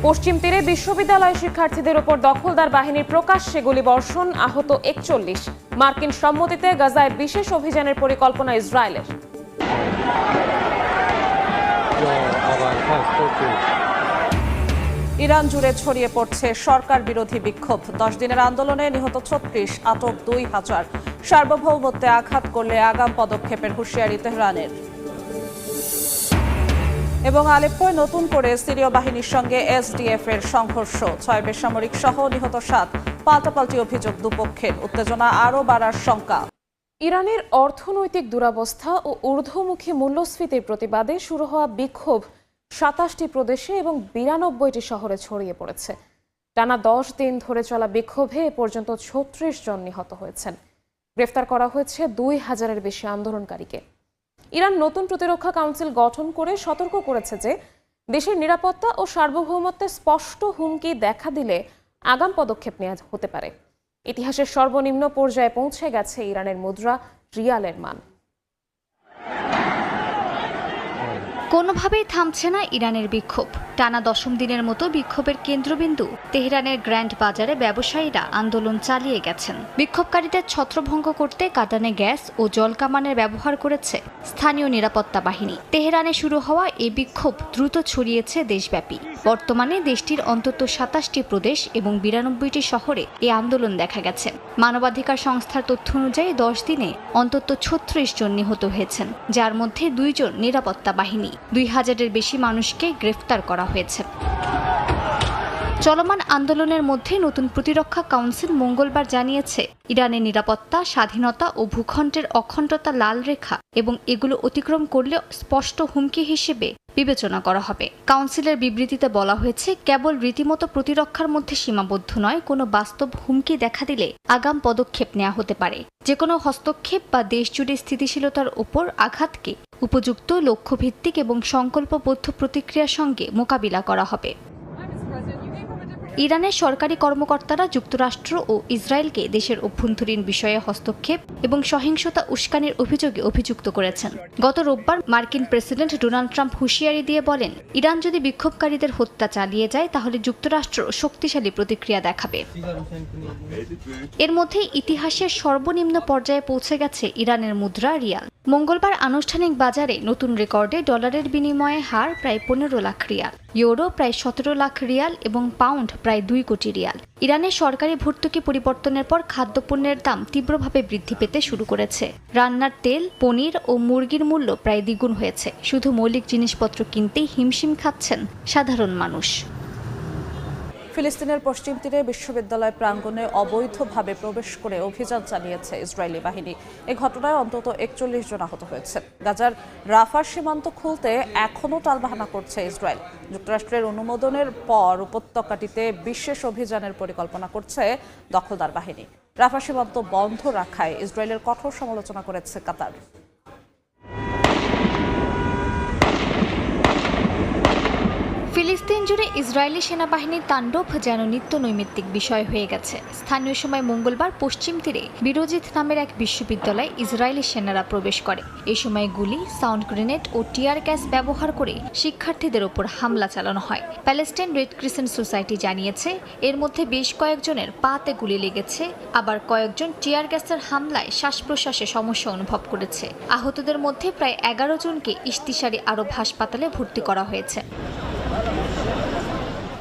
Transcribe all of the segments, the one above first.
পশ্চিম তীরে বিশ্ববিদ্যালয় শিক্ষার্থীদের উপর দখলদার বাহিনীর প্রকাশ্যে গুলিবর্ষণ, আহত ৪১। মার্কিন সম্মতিতে গাজায় বিশেষ অভিযানের পরিকল্পনা ইসরায়েলের। ইরান জুড়ে ছড়িয়ে পড়ছে সরকার বিরোধী বিক্ষোভ। 10 দিনের আন্দোলনে নিহত 36, আটক 2000। সার্বভৌমত্বে আঘাত করলে আগাম পদক্ষেপের হুঁশিয়ারি তেহরানের। এবং আলেপ্পোয় নতুন করে সিরীয় বাহিনীর সঙ্গে এসডিএফ এর সংঘর্ষ, 6 বেসামরিক সহ নিহত 7। পাল্টাপাল্টি অভিযোগ দুপক্ষের, উত্তেজনা আরও বাড়ার শঙ্কা। ইরানের অর্থনৈতিক দুরবস্থা ও ঊর্ধ্বমুখী মূল্যস্ফীতির প্রতিবাদে শুরু হওয়া বিক্ষোভ 27টি প্রদেশে এবং 92টি শহরে ছড়িয়ে পড়েছে। টানা 10 দিন ধরে চলা বিক্ষোভে এ পর্যন্ত 36 জন নিহত হয়েছেন। গ্রেফতার করা হয়েছে 2000-এর বেশি আন্দোলনকারীকে। ইরান নতুন প্রতিরক্ষা কাউন্সিল গঠন করে সতর্ক করেছে যে দেশের নিরাপত্তা ও সার্বভৌমত্বে স্পষ্ট হুমকি দেখা দিলে আগাম পদক্ষেপ নেওয়া হতে পারে। ইতিহাসের সর্বনিম্ন পর্যায়ে পৌঁছে গেছে ইরানের মুদ্রা রিয়ালের মান। কোনোভাবেই থামছে না ইরানের বিক্ষোভ। টানা 10ম দিনের মতো বিক্ষোভের কেন্দ্রবিন্দু তেহরানের গ্র্যান্ড বাজারে ব্যবসায়ীরা আন্দোলন চালিয়ে গেছেন। বিক্ষোভকারীদের ছত্রভঙ্গ করতে কাঁদানে গ্যাস ও জলকামানের ব্যবহার করেছে স্থানীয় নিরাপত্তা বাহিনী। তেহরানে শুরু হওয়া এই বিক্ষোভ দ্রুত ছড়িয়েছে দেশব্যাপী। বর্তমানে দেশটির অন্তত 27টি প্রদেশ এবং 92টি শহরে এই আন্দোলন দেখা গেছে। মানবাধিকার সংস্থার তথ্য অনুযায়ী 10 দিনে অন্তত 36 জন নিহত হয়েছেন, যার মধ্যে 2 জন নিরাপত্তা বাহিনী। 2000-এর বেশি মানুষকে গ্রেফতার করা হয়েছে। চলমান আন্দোলনের মধ্যে নতুন প্রতিরক্ষা কাউন্সিল মঙ্গলবার জানিয়েছে ইরানের নিরাপত্তা, স্বাধীনতা ও ভূখণ্ডের অখণ্ডতা লাল রেখা এবং এগুলো অতিক্রম করলে স্পষ্ট হুমকি হিসেবে বিবেচনা করা হবে। কাউন্সিলের বিবৃতিতে বলা হয়েছে, কেবল রীতিমতো প্রতিরক্ষার মধ্যে সীমাবদ্ধ নয়, কোনো বাস্তব হুমকি দেখা দিলে আগাম পদক্ষেপ নেওয়া হতে পারে। যে কোনো হস্তক্ষেপ বা দেশজুড়ে স্থিতিশীলতার উপর আঘাতকে উপযুক্ত, লক্ষ্যভিত্তিক এবং সংকল্পবদ্ধ প্রতিক্রিয়ার সঙ্গে মোকাবিলা করা হবে। ইরানের সরকারি কর্মকর্তারা যুক্তরাষ্ট্র ও ইসরায়েলকে দেশের অভ্যন্তরীণ বিষয়ে হস্তক্ষেপ এবং সহিংসতা উস্কানির অভিযোগে অভিযুক্ত করেছেন। গত রোববার মার্কিন প্রেসিডেন্ট ডোনাল্ড ট্রাম্প হুঁশিয়ারি দিয়ে বলেন, ইরান যদি বিক্ষোভকারীদের হত্যা চালিয়ে যায় তাহলে যুক্তরাষ্ট্র শক্তিশালী প্রতিক্রিয়া দেখাবে। এর মধ্যে ইতিহাসের সর্বনিম্ন পর্যায়ে পৌঁছে গেছে ইরানের মুদ্রা রিয়াল। মঙ্গলবার আনুষ্ঠানিক বাজারে নতুন রেকর্ডে ডলারের বিনিময়ে হার প্রায় 15 লাখ রিয়াল, ইউরো প্রায় 17 লাখ রিয়াল এবং পাউন্ড প্রায় 2 কোটি রিয়াল। ইরানের সরকারি ভর্তুকি পরিবর্তনের পর খাদ্যপণ্যের দাম তীব্রভাবে বৃদ্ধি পেতে শুরু করেছে। রান্নার তেল, পনির ও মুরগির মূল্য প্রায় দ্বিগুণ হয়েছে। শুধু মৌলিক জিনিসপত্র কিনতেই হিমশিম খাচ্ছেন সাধারণ মানুষ। ফিলিস্তিনের পশ্চিম তীরে বিশ্ববিদ্যালয় প্রাঙ্গণে অবৈধভাবে প্রবেশ করে অভিযান চালিয়েছে ইসরায়েলি বাহিনী। এ ঘটনায় অন্তত 41 জন আহত হয়েছে। গাজার রাফা সীমান্ত খুলতে এখনও টালবাহানা করছে ইসরায়েল। যুক্তরাষ্ট্রের অনুমোদনের পর উপত্যকাটিতে বিশেষ অভিযানের পরিকল্পনা করছে দখলদার বাহিনী। রাফা সীমান্ত বন্ধ রাখায় ইসরায়েলের কঠোর সমালোচনা করেছে কাতার। ফিলিস্তিন জুড়ে ইসরায়েলি সেনাবাহিনীর তাণ্ডব যেন নিত্য নৈমিত্তিক বিষয় হয়ে গেছে। স্থানীয় সময় মঙ্গলবার পশ্চিম তীরে বিরোজিত নামের এক বিশ্ববিদ্যালয়ে ইসরায়েলি সেনারা প্রবেশ করে। এই সময় গুলি, সাউন্ড গ্রেনেড ও টিয়ার গ্যাস ব্যবহার করে শিক্ষার্থীদের ওপর হামলা চালানো হয়। প্যালেস্টাইন রেড ক্রিসেন্ট সোসাইটি জানিয়েছে, এর মধ্যে বেশ কয়েকজনের পাতে গুলি লেগেছে, আবার কয়েকজন টিয়ার গ্যাসের হামলায় শ্বাস প্রশ্বাসে সমস্যা অনুভব করেছে। আহতদের মধ্যে প্রায় 11 জনকে ইশতিসারি আরব হাসপাতালে ভর্তি করা হয়েছে।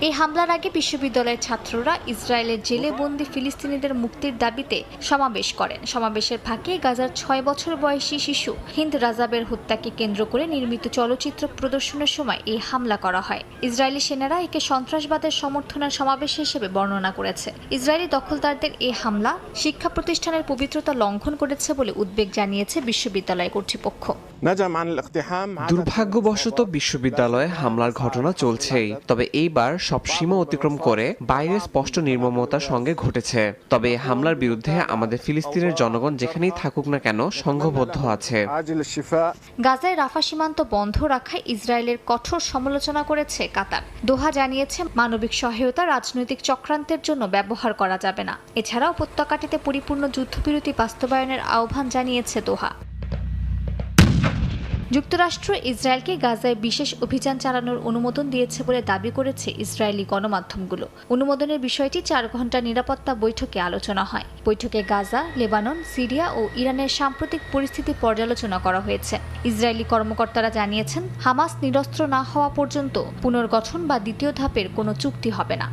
এই হামলার আগে বিশ্ববিদ্যালয়ের ছাত্ররা ইসরায়েলের জেলে বন্দী ফিলিস্তিনিদের মুক্তির দাবিতে সমাবেশ করেন। সমাবেশের ফাঁকে গাজার 6 বছর বয়সী শিশু হিন্দ রাজাবের হত্যাকে কেন্দ্র করে নির্মিত চলচ্চিত্র প্রদর্শনের সময় এই হামলা করা হয়। ইসরায়েলি সেনারা একে সন্ত্রাসবাদের সমর্থনের সমাবেশ হিসেবে বর্ণনা করেছে। ইসরায়েলি দখলদারদের এই হামলা শিক্ষা প্রতিষ্ঠানের পবিত্রতা লঙ্ঘন করেছে বলে উদ্বেগ জানিয়েছে বিশ্ববিদ্যালয় কর্তৃপক্ষ। দুর্ভাগ্যবশত বিশ্ববিদ্যালয়ে হামলার ঘটনা চলছেই, তবে এইবার সব সীমা অতিক্রম করে বাইরে স্পষ্ট নির্মমতার সঙ্গে ঘটেছে। তবে হামলার বিরুদ্ধে আমাদের ফিলিস্তিনের জনগণ যেখানেই থাকুক না কেন সংঘবদ্ধ আছে। গাজায় রাফা সীমান্ত বন্ধ রাখায় ইসরায়েলের কঠোর সমালোচনা করেছে কাতার। দোহা জানিয়েছে, মানবিক সহায়তা রাজনৈতিক চক্রান্তের জন্য ব্যবহার করা যাবে না। এছাড়াও উপত্যকাটিতে পরিপূর্ণ যুদ্ধবিরতি বাস্তবায়নের আহ্বান জানিয়েছে দোহা। যুক্তরাষ্ট্র ইসরায়েলকে গাজায় বিশেষ অভিযান চালানোর অনুমোদন দিয়েছে বলে দাবি করেছে ইসরায়েলি গণমাধ্যমগুলো। অনুমোদনের বিষয়টি 4 ঘণ্টা নিরাপত্তা বৈঠকে আলোচনা হয়। বৈঠকে গাজা, লেবানন, সিরিয়া ও ইরানের সাম্প্রতিক পরিস্থিতি পর্যালোচনা করা হয়েছে। ইসরায়েলি কর্মকর্তারা জানিয়েছেন, হামাস নিরস্ত্র না হওয়া পর্যন্ত পুনর্গঠন বা দ্বিতীয় ধাপের কোনো চুক্তি হবে না।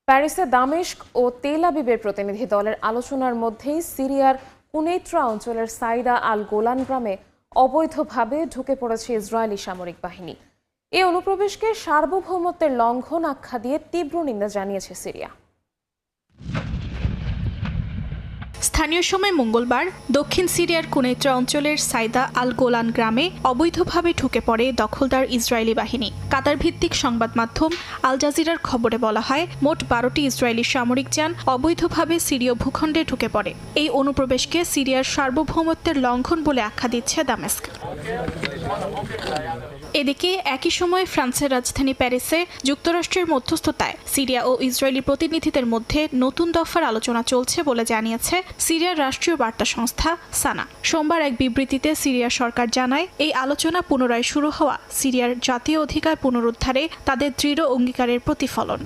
প্যারিসে দামেস্ক ও তেল আবিবের প্রতিনিধি দলের আলোচনার মধ্যেই সিরিয়ার কুনেইত্রা অঞ্চলের সাইদা আল গোলান গ্রামে অবৈধভাবে ঢুকে পড়েছে ইসরায়েলি সামরিক বাহিনী। এই অনুপ্রবেশকে সার্বভৌমত্বের লঙ্ঘন আখ্যা দিয়ে তীব্র নিন্দা জানিয়েছে সিরিয়া। স্থানীয় সময় মঙ্গলবার দক্ষিণ সিরিয়ার কুনেত্রা অঞ্চলের সাইদা আল গোলান গ্রামে অবৈধভাবে ঢুকে পড়ে দখলদার ইসরায়েলি বাহিনী। কাতার ভিত্তিক সংবাদ মাধ্যম আল জাজিরার খবরে বলা হয়, মোট 12টি ইসরায়েলি সামরিক যান অবৈধভাবে সিরীয় ভূখণ্ডে ঢুকে পড়ে। এই অনুপ্রবেশকে সিরিয়ার সার্বভৌমত্বের লঙ্ঘন বলে আখ্যা দিচ্ছে দামেস্ক। এদিকে একই সময়ে ফ্রান্সের রাজধানী প্যারিসে যুক্তরাষ্ট্রের মধ্যস্থতায় সিরিয়া ও ইসরায়েলি প্রতিনিধিদের মধ্যে নতুন দফার আলোচনা চলছে বলে জানিয়েছে সিরিয়ার রাষ্ট্রীয় বার্তা সংস্থা সানা। সোমবার এক বিবৃতিতে সিরিয়া সরকার জানায়, এই আলোচনা পুনরায় শুরু হওয়া সিরিয়ার জাতীয় অধিকার পুনরুদ্ধারে তাদের দৃঢ় অঙ্গীকারের প্রতিফলন।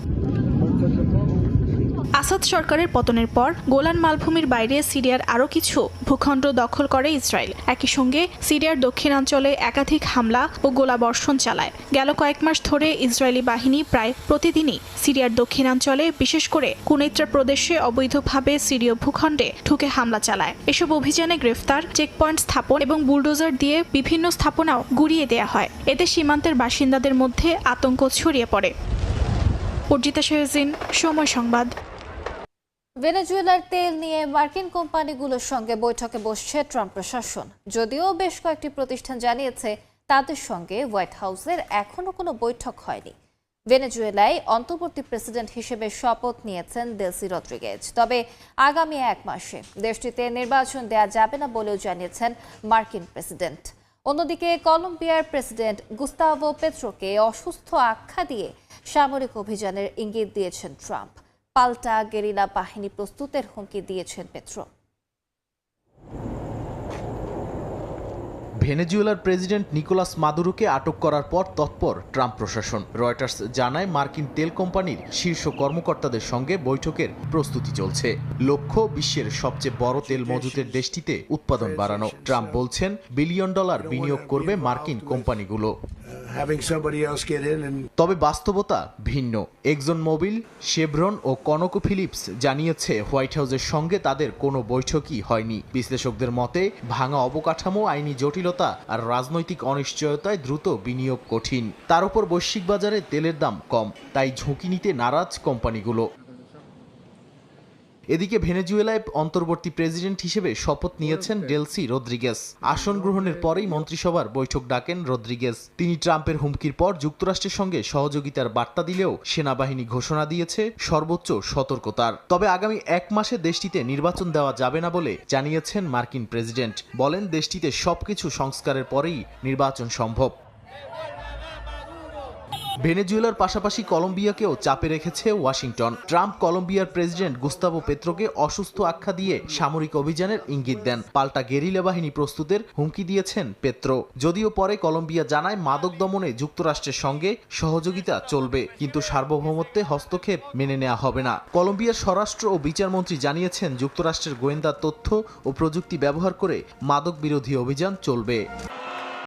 আসাদ সরকারের পতনের পর গোলান মালভূমির বাইরে সিরিয়ার আরও কিছু ভূখণ্ড দখল করে ইসরায়েল। একই সঙ্গে সিরিয়ার দক্ষিণাঞ্চলে একাধিক হামলা ও গোলাবর্ষণ চালায়। গেল কয়েক মাস ধরে ইসরায়েলি বাহিনী প্রায় প্রতিদিনই সিরিয়ার দক্ষিণাঞ্চলে, বিশেষ করে কুনেত্রা প্রদেশে অবৈধভাবে সিরীয় ভূখণ্ডে ঢুকে হামলা চালায়। এসব অভিযানে গ্রেফতার, চেকপয়েন্ট স্থাপন এবং বুলডোজার দিয়ে বিভিন্ন স্থাপনাও গুঁড়িয়ে দেয়া হয়। এতে সীমান্তের বাসিন্দাদের মধ্যে আতঙ্ক ছড়িয়ে পড়ে। অর্জিতা শাহজিন, সময় সংবাদ। ভেনেজুয়েলার তেল নিয়ে মার্কিন কোম্পানিগুলোর সঙ্গে বৈঠকে বসছে ট্রাম্প প্রশাসন। যদিও বেশ কয়েকটি প্রতিষ্ঠান জানিয়েছে তাদের সঙ্গে হোয়াইট হাউসের এখনো কোনো বৈঠক হয়নি। ভেনেজুয়েলায় অন্তর্বর্তী প্রেসিডেন্ট হিসেবে শপথ নিয়েছেন দেলসি রদ্রিগেজ। তবে আগামী 1 মাসে দেশটিতে নির্বাচন দেয়া যাবে না বলেও জানিয়েছেন মার্কিন প্রেসিডেন্ট। অন্যদিকে কলম্বিয়ার প্রেসিডেন্ট গুস্তাভো পেত্রোকে অসুস্থ আখ্যা দিয়ে সামরিক অভিযানের ইঙ্গিত দিয়েছেন ট্রাম্প। পাল্টা গেরিলা বাহিনী প্রস্তুতের হুমকি দিয়েছেন পেত্রো। ভেনেজুয়েলার প্রেসিডেন্ট নিকোলাস মাদুরোকে আটক করার পর তৎপর ট্রাম্প প্রশাসন। রয়টার্স জানায়, মার্কিন তেল কোম্পানির শীর্ষ কর্মকর্তাদের সঙ্গে বৈঠকের প্রস্তুতি চলছে। লক্ষ্য বিশ্বের সবচেয়ে বড় তেল মজুতের দেশটিতে উৎপাদন বাড়ানো। ট্রাম্প বলছেন, বিলিয়ন ডলার বিনিয়োগ করবে মার্কিন কোম্পানিগুলো। তবে বাস্তবতা ভিন্ন। এক্সন মোবিল, শেভরন ও কনকোফিলিপস জানিয়েছে হোয়াইট হাউসের সঙ্গে তাদের কোনো বৈঠকই হয়নি। বিশ্লেষকদের মতে, ভাঙা অবকাঠামো, আইনি জটিলতা আর রাজনৈতিক অনিশ্চয়তায় দ্রুত বিনিয়োগ কঠিন। তার উপর বৈশ্বিক বাজারে তেলের দাম কম, তাই ঝুঁকি নিতে নারাজ কোম্পানিগুলো। এদিকে ভেনেজুয়েলায় অন্তর্বর্তী প্রেসিডেন্ট হিসেবে শপথ নিয়েছেন ডেলসি রদ্রিগেজ। আসন গ্রহণের পরেই মন্ত্রিসভার বৈঠক ডাকেন রদ্রিগেজ। তিনি ট্রাম্পের হুমকির পর যুক্তরাষ্ট্রের সঙ্গে সহযোগিতার বার্তা দিলেও সেনাবাহিনী ঘোষণা দিয়েছে সর্বোচ্চ সতর্কতার। তবে আগামী 1 মাসে দেশটিতে নির্বাচন দেওয়া যাবে না বলে জানিয়েছেন মার্কিন প্রেসিডেন্ট। বলেন, দেশটিতে সবকিছু সংস্কারের পরেই নির্বাচন সম্ভব। ভেনেজুয়েলার পাশাপাশি কলম্বিয়াকেও চাপে রেখেছে ওয়াশিংটন। ট্রাম্প কলম্বিয়ার প্রেসিডেন্ট গুস্তাভো পেত্রোকে অসুস্থ আখ্যা দিয়ে সামরিক অভিযানের ইঙ্গিত দেন। পাল্টা গেরিলা বাহিনী প্রস্তুতের হুমকি দিয়েছেন পেত্রো। যদিও পরে কলম্বিয়া জানায়, মাদক দমনে যুক্তরাষ্ট্রের সঙ্গে সহযোগিতা চলবে, কিন্তু সার্বভৌমত্বে হস্তক্ষেপ মেনে নেওয়া হবে না। কলম্বিয়ার স্বরাষ্ট্র ও বিচারমন্ত্রী জানিয়েছেন, যুক্তরাষ্ট্রের গোয়েন্দা তথ্য ও প্রযুক্তি ব্যবহার করে মাদক বিরোধী অভিযান চলবে।